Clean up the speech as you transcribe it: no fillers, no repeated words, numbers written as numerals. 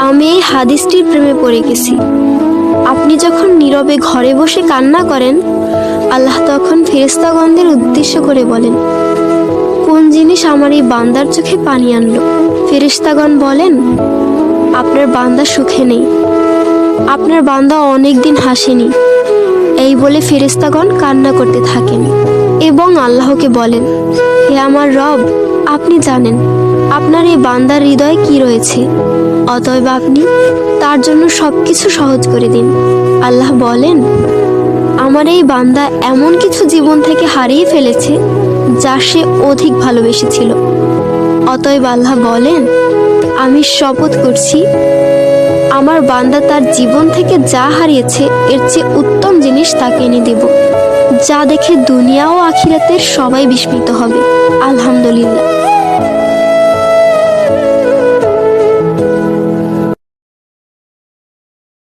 আমি এই হাদিসটির প্রেমে পড়ে গেছি। আপনি যখন নীরবে ঘরে বসে কান্না করেন, আল্লাহ তখন ফেরেশতাগণদের উদ্দেশ্য করে বলেন, কোন জিনিস আমার এই বান্দার চোখে পানি আনলো? ফেরেশতাগণ বলেন, আপনার বান্দা সুখে নেই, আপনার বান্দা অনেক দিন হাসেনি। এই বলে ফেরেশতাগণ কান্না করতে থাকেন এবং আল্লাহকে বলেন, হে আমার রব, আপনি জানেন আপনার এই বান্দার হৃদয়ে কি রয়েছে, অতএব আপনি তার জন্য সবকিছু সহজ করে দিন। আল্লাহ বলেন, আমার এই বান্দা এমন কিছু জীবন থেকে হারিয়ে ফেলেছে যা সে অধিক ভালোবেসেছিল। অতএব আল্লাহ বলেন, আমি শপথ করছি, আমার বান্দা তার জীবন থেকে যা হারিয়েছে এর চেয়ে উত্তম জিনিস তাকে এনে দেব, যা দেখে দুনিয়া ও আখিরাতের সবাই বিস্মিত হবে। আলহামদুলিল্লাহ।